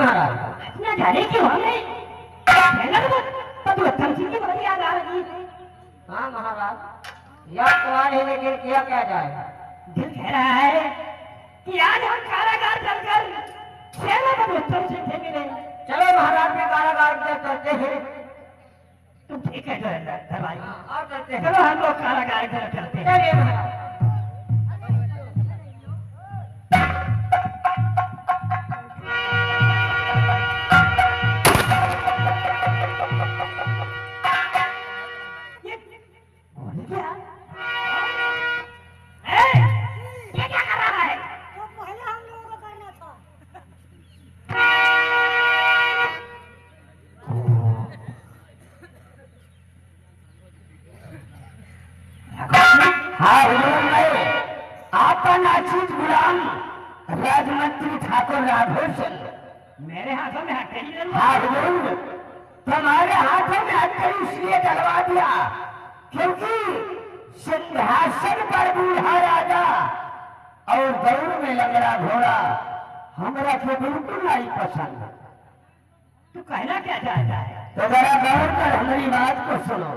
महाराज। न जाने क्यों हमें तब तुम की बड़ी याद आ रही है। हाँ महाराज, याद तो आ रही, लेकिन किया क्या जाए। दिल कह रहा है कि आज हम कारागार चलकर सेना को उत्तम सिंह से मिले। चलो महाराज के कारागार में चलते हैं। तुम ठीक है दरबारी, और चलते हैं। चलो हम लोग कारागार की तरफ चलते हैं। चलिए महाराज। राजमंत्री ठाकुर राघोषण मेरे हाथों में हथकड़ी तुम्हारे हाथों में हथकड़ी इसलिए डलवा दिया क्योंकि सिंहासन पर बूढ़ा राजा और दौड़ में लग रहा घोड़ा हमरा को बिल्कुल नहीं पसंद। तू कहना क्या चाहता है? तो जरा गौर कर हमारी बात को सुनो।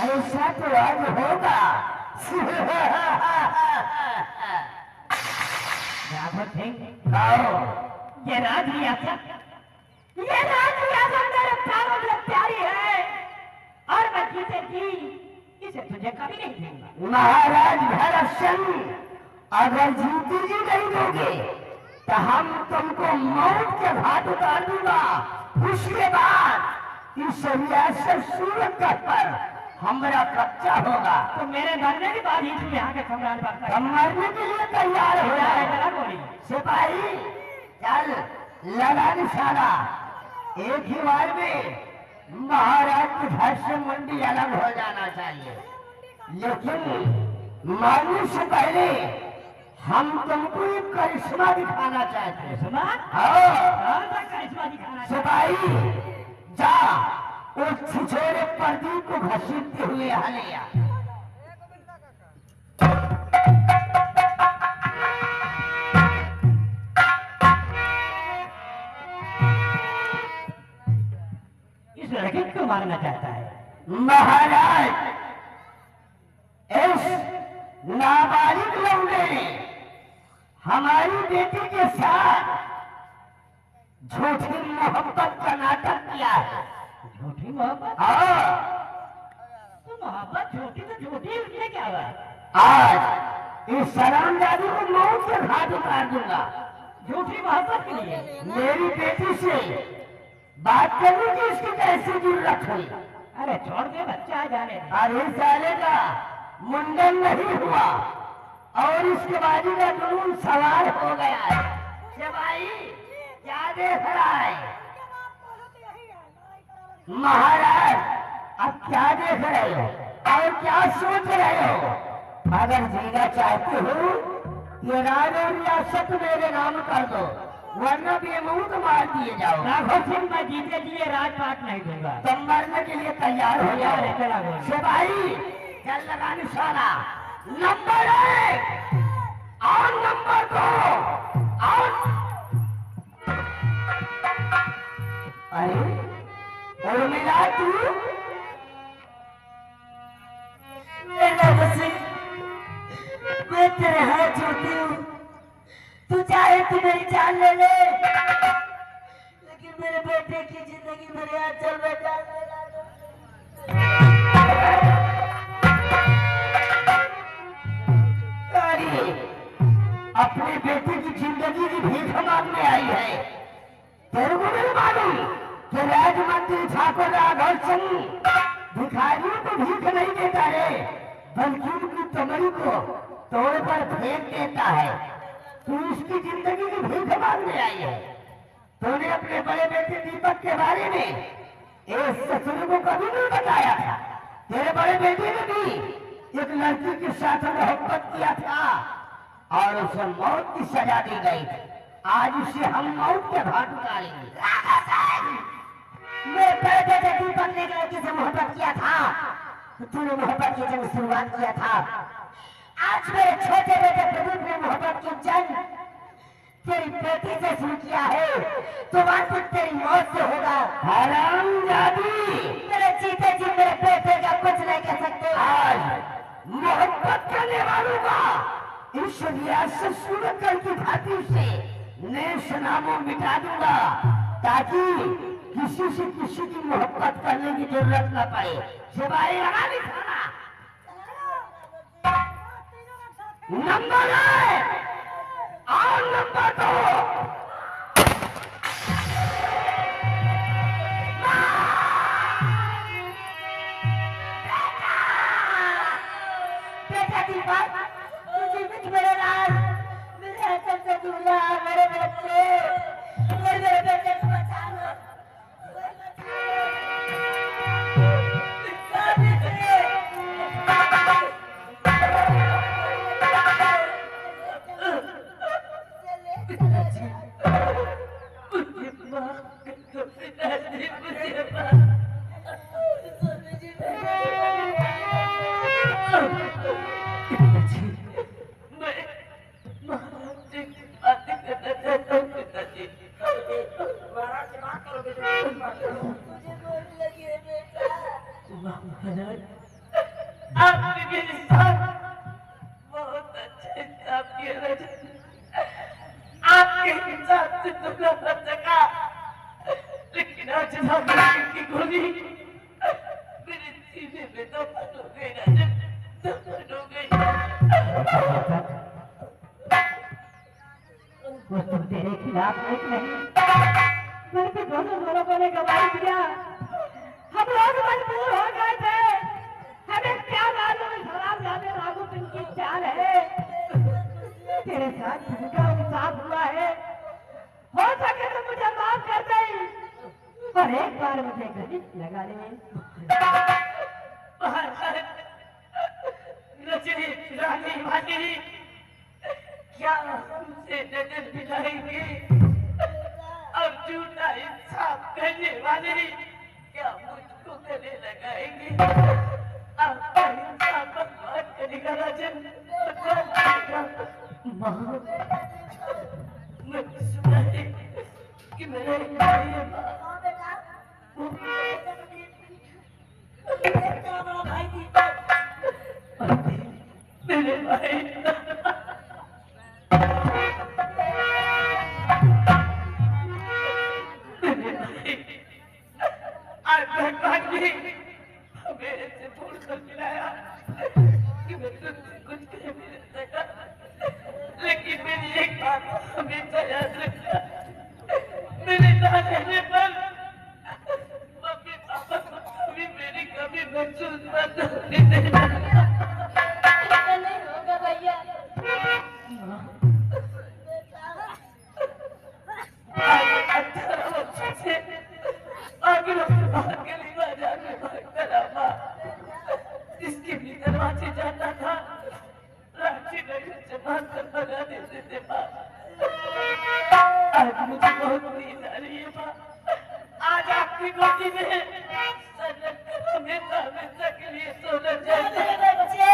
ऐसा तो आज होगा। ये राज रियासत मेरे प्राणों से प्यारी है और मैं जीते जी इसे तुझे कभी नहीं दूंगा। महाराज भरत सिंह, अगर जीती जी नहीं दोगे तो हम तुमको मौत के घाट उतार दूंगा। उसके बाद इस रियासत सूरत पर हमारा कब्जा होगा। तो मेरे मरने के बाद ही तुम यहाँ के सम्राट बनता है। मरने के लिए तैयार हो जाए। बोली सिपाही चल लगा निशाना। एक ही बार में महाराज की घर से मुंडी अलग हो जाना चाहिए, लेकिन मारने से पहले हम तुमको एक करिश्मा दिखाना चाहते हैं। करिश्मा दिखाना। सिपाही जा उस छिछोरे प्रदीप को घसीटते हुए यहाँ ले आ। इस लड़के को मारना चाहता है। महाराज इस नाबालिग लौंडे ने हमारी बेटी के साथ झूठी मोहब्बत का नाटक किया है। झूठी मोहब्बत? हाँ। तो मोहब्बत झूठी तो झूठी, उसने क्या हुआ? आज इस सलामजादी को मौत के घाट उतार दूंगा। झूठी मोहब्बत के लिए मेरी बेटी से बात करने की इसकी कैसी जरूरत हुई? अरे छोड़ दे, बच्चा जाने। अरे साले का मुंडन नहीं हुआ, और इसके बाजी का जुनून सवार हो गया है। भाई क्या देख रहा है महाराज? अब क्या देख रहे हो और क्या सोच रहे हो? अगर जीना चाहते हो ये राज और रियासत मेरे नाम कर दो, वरना बेमौत मार दिए जाओ। राघव सिंह मैं जीते लिए राजपाट नहीं दूंगा। तुम मरने के लिए तैयार हो जाओ। सिपाही चल लगा निशाना। नंबर 1 और नंबर 2 और अरे उर्मिला तू मैं तेरे हाथ जोड़ती हूँ, तू चाहे तू मेरी जान ले ले, लेकिन मेरे बेटे की जिंदगी मेरे हाथ चल बैठा। अपने बेटे की जिंदगी की भीख मांगने आई है। तेरे को नहीं मालूम कि राजमंत्री ठाकुर राघव सिंह भिखारियों को भीख नहीं देता है, बल्कि उनकी कमरी को तोड़ पर फेंक देता है। तू उसकी जिंदगी की भीख मांगने आई है। तूने अपने बड़े बेटे दीपक के बारे में इस ससुर को कभी नहीं बताया था। तेरे बड़े बेटे ने भी एक लड़की के साथ मोहब्बत किया था और उसे मौत की सजा दी गई थी। आज उसे हम मौत के घाट उतारेंगे। मेरे बड़े बेटे दीपक ने एक लड़की से मोहब्बत किया था, तो तूने मोहब्बत की जंग शुरुआत किया था। आज मेरे छोटे बेटे प्रदीप ने मोहब्बत की जंग तेरी बेटी से शुरू किया है, तो अंत तेरी मौत से होगा। हरामजादी, मेरे जीते जी मेरे बेटे का कुछ नहीं कर सकते। आज मोहब्बत करने वालों का इस रियासत सूरतगढ़ की घाटी से नेश नामों मिटा दूंगा, ताकि किसी से किसी की मोहब्बत करने की जरूरत न पड़े। सिपाही लगा निशाना। नंबर 1 और नंबर 2 बेटा दीपक, तुझे कुछ मेरे राज मेरे हाथ से दूर रहा। मेरे बच्चे, मेरे बेटे को बचा लो। आपने मेरे साथ बहुत अच्छे काम किए रजत। आपके हिसाब से तो न बच सका, लेकिन आज की गोली मेरे सीने में दफन हो गई रजत, दफन हो गई। वो तुम तेरे खिलाफ नहीं, मेरे पे दोनों ने गवाही दिया। हम लोग मजबूर हो गए थे। हमें क्या मालूम शराब लाने राघव सिंह की चाल है। तेरे साथ झूठा इंसाफ हुआ है, हो सके तो मुझे माफ कर दे और एक बार मुझे घटित लगा ले। नजरे फिराने वाली क्या हमसे नजर मिलाएंगे और झूठा इंसाफ करने वाले क्या मुझको गले लगाएंगे। आपका इंसाफ बर्बाद करेगा राजन, बर्बाद करेगा। माँ, मैंने सुना है कि मेरा एक भाई है। भाई मेरे भाई आज भगवान ने मेरे से भूल कर मिलाया कि मैं तुझसे कुछ कह भी नहीं सका, लेकिन मेरी एक बात हमेशा याद रखना, मेरे ना रहने पर मम्मी पापा को कभी मेरी कभी महसूस मत होने देना। ऐसा नहीं होगा भैया। रांची जाता था, रांची नगर से भागकर भगा देते थे माँ। आज मुझे बहुत नींद आ रही है माँ। आज आपकी गोदी में सर रखकर हमेशा हमेशा के लिए सोना चाहिए। बच्चे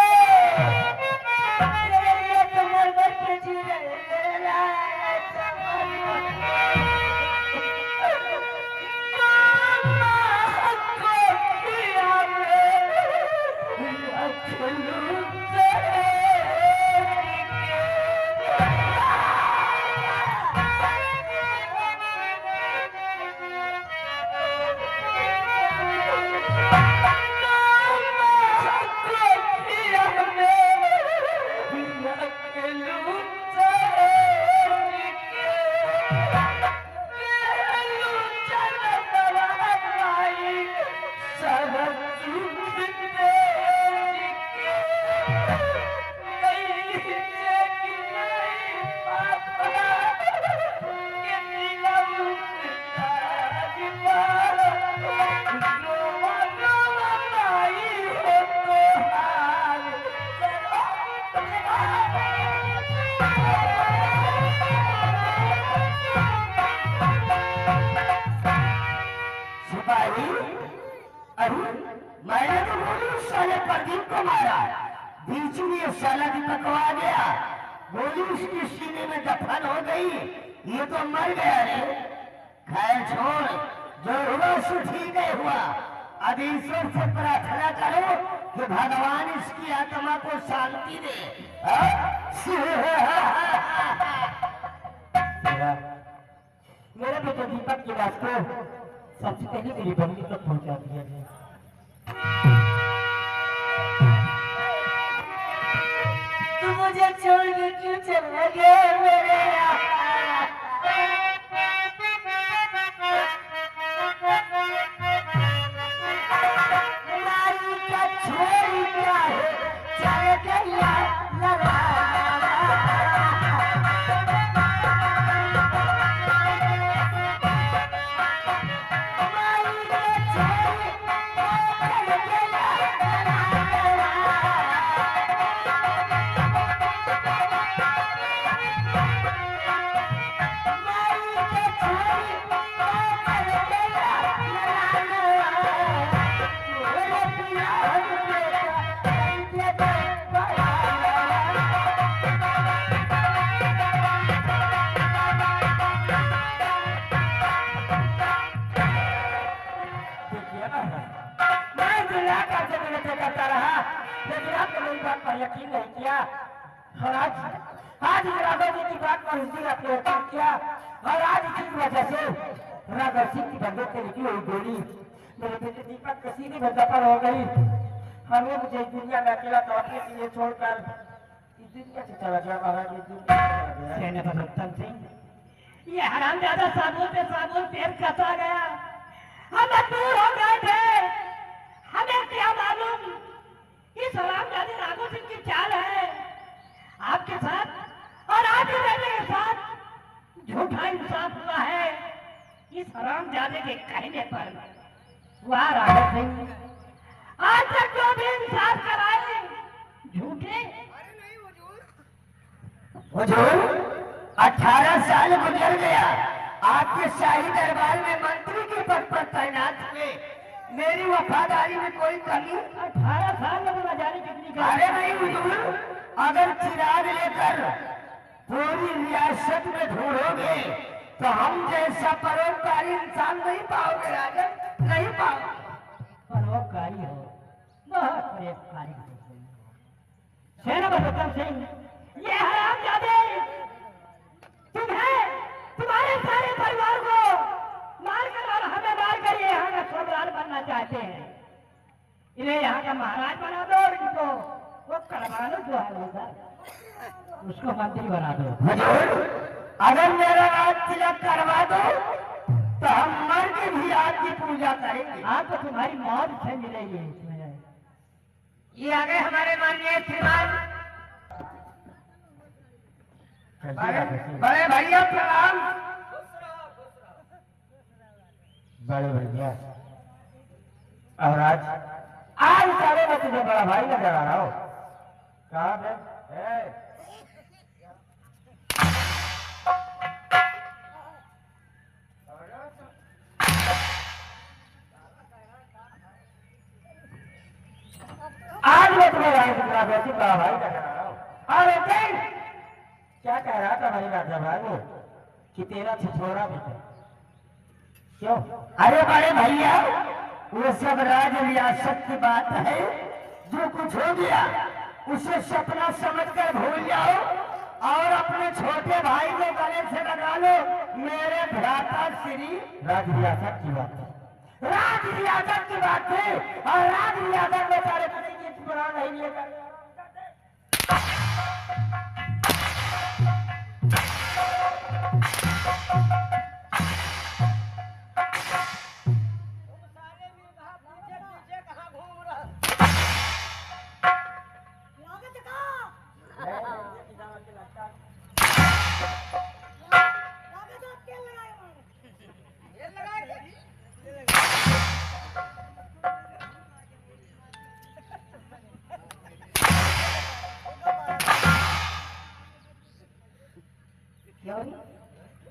मेरे लिए तो मर मर के जी रहे हैं, मेरे लाल मैंने तो बोली उस साले प्रदीप को मारा, बीच में ये साला भी पकवा गया, गोली उसकी सीने में दफन हो गई, ये तो मर गया रे। खैर छोड़, जो हुआ सो ठीक है हुआ। अब ईश्वर से प्रार्थना करो कि भगवान इसकी आत्मा को शांति दे। मेरा बेटा दीपक की लाश को सबसे पहले मेरी बंदी तक पहुंचा दिया है। तू मुझे छोड़ के क्यों चला गया मेरे यार? नारी का छोरी क्या है, चल गया लड़ा। लेकिन आपने मेरी बात पर यकीन नहीं किया और आज राघव जी की बात पर उसी आपने यकीन किया और आज इसी वजह से राघव सिंह की बंदूक से निकली हुई गोली मेरे बेटे दीपक के सीने में दफन हो गई। हमें मुझे इस दुनिया में अकेला लौटने के लिए छोड़कर इस दुनिया से चला गया महाराज। इस दुनिया से रतन सिंह, ये हरामजादा साबुन पे साबुन पेड़ कसा गया, हम दूर हो गए थे, हमें क्या मालूम इस हरामजादे राघव सिंह की चाल है। आपके साथ और आपके बेटे के साथ झूठा इंसाफ हुआ है। इस हरामजादे के कहने पर वाह राघव सिंह, आज तक जो भी इंसाफ कराए झूठे। हुजूर 18 साल गुजर गया, आपके शाही दरबार में मंत्री के पद पर तैनात हुए, मेरी वफादारी में कोई कमी? 18 साल में न जाने कितनी अरे नहीं हुजूर, अगर चिराग लेकर पूरी रियासत में ढूंढोगे तो हम जैसा परोपकारी इंसान नहीं पाओगे राजन, नहीं पाओगे। परोपकारी हो, बहुत परोपकारी हो। सेनापति रतन सिंह, ये हरामजादे तुम्हें तुम्हारे सारे परिवार को मारकर और हमें मारकर ये यहाँ का सरदार बनना चाहते हैं। इन्हें यहाँ का महाराज बना दो और इनको वो करवा लो जो है होगा, उसको मंत्री बना दो। हुजूर, अगर मेरा राज तिलक करवा दो तो हम मर के भी आपकी पूजा करेंगे। आपको तुम्हारी मौत से मिलेगी इसमें। ये आ गए हमारे माननीय श्रीमान बड़े भैया प्रणाम। बड़े भैया, और आज सारे में तुझे बड़ा भाई नजर आ रहा हो। कहाँ है? आज मैं तुम्हें राजनीति का भाई कह रहा हूँ। अरे देख, क्या कह रहा था भाई राजा भाई कि तेरा छिछोरा बेटा क्यों? अरे बड़े भैया, वो सब राज रियासत की बात है। जो कुछ हो गया उसे सपना समझकर भूल जाओ और अपने छोटे भाई को गले से लगा लो। मेरे भ्राता श्री राज रियासत की बात है, राज रियासत की बात है और राज रियासत में सारे किसी की चुनाव नहीं लिए कर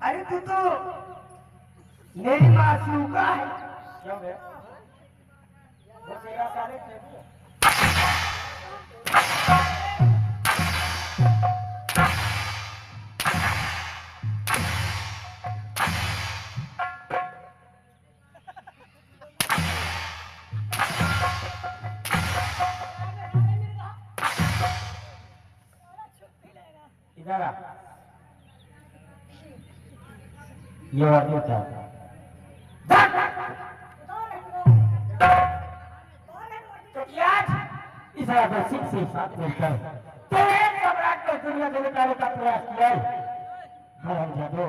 अरे तू तो मेरी मासूम का है। क्यों बे? वो तेरा साले थे। इधर आ। ये आदमी क्या है? तो आज इस आदर्शिक से साथ मिलकर तो एक सम्राट को दुनिया देने का प्रयास किया है। हरामजादो,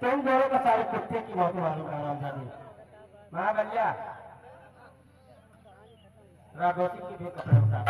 तुम दोनों का सारे कुत्ते की मौत मालूम है। हरामजादी महाबलिया, राघोती की भी कपड़े उतार।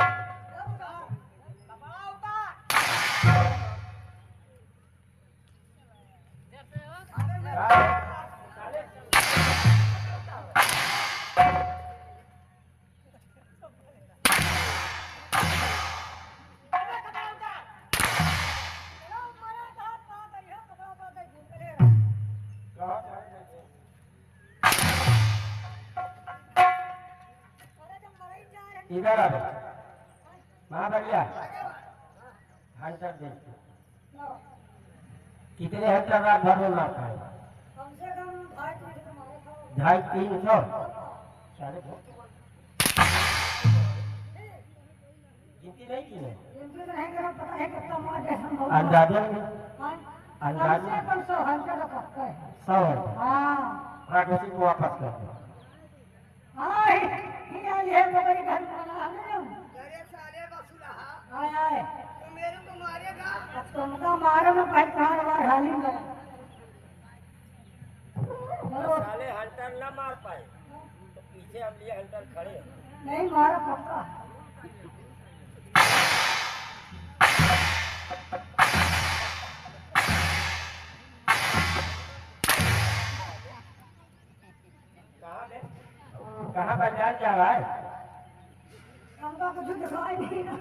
इधर आ महाबलिया, हंटर देखते कितने हंटर रात भर में मारता है? 250-300 साढ़े गिनती नहीं की है अंदाजे अंदाजे 100 राघोसी को वापस कर दो। तुमका मारो में पहचान बार हाली में साले हंटर ना मार पाए तो पीछे हम लिए हंटर खड़े हैं। नहीं मारा पक्का। कहाँ बाजार जा रहा है? हमका कुछ दिखाई नहीं ना,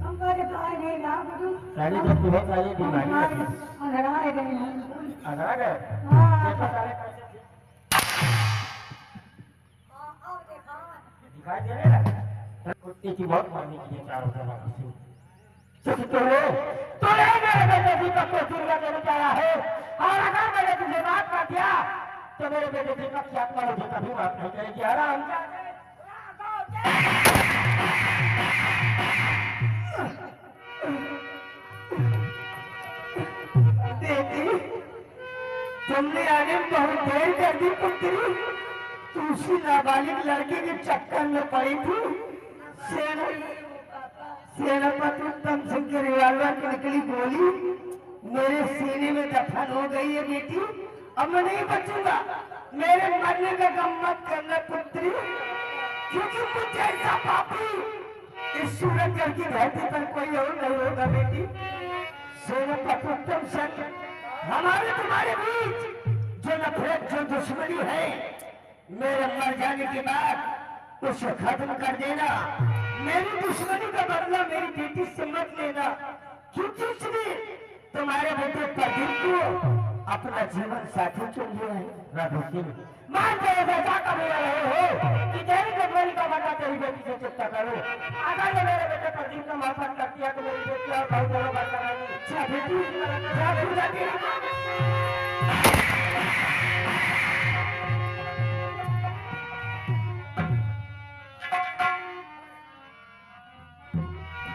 हमका दिखाई नहीं ना कुछ। सारी तो बहुत सारी बीमारी है। अंधेरा है गई है। अंधेरा गए? हाँ। देखो सारे कैसे थे? दिखाई दे रहे हैं? कुत्ते की बहुत मारने के लिए चारों तरफ किसी तो मेरे बेटे दीपक को दुर्गा देने जा रहा है और अगर मैंने तुझे माफ कर दिया तो मेरे बेटे दीपक की आत्मा मुझे कभी माफ नहीं करेगी। आराम बेटी, तुमने आने में बहुत देर कर दी पुत्री। तू उसी नाबालिग लड़के के चक्कर में पड़ी थी। सेनापति उत्तम सिंह के रिवाल्वर की निकली गोली मेरे सीने में दफन हो गई है बेटी। अब मैं नहीं बचूंगा। मेरे मरने का गम मत करना पुत्री, क्योंकि मुझे ऐसा पापी इस सूरजगढ़ की धरती पर कोई और नहीं होगा बेटी। सेनापति उत्तम सिंह, हमारे तुम्हारे बीच जो नफरत जो दुश्मनी है, मेरे मर जाने के बाद उसे खत्म कर देना। मेरी दुश्मनी का बदला मेरी बेटी से मत लेना, क्योंकि उसने तुम्हारे बेटे प्रदीप को अपना जीवन साथी चुन लिया है। रघु सिंह मान तेरे बेटा का मेरा रहे हो कि तेरी कटोरी का बदला तेरी बेटी से चुकता करो। अगर ये मेरे बेटे प्रदीप का माफत कर दिया तो मेरी बेटी और बहुत बड़ा बात कराएगी। बेटी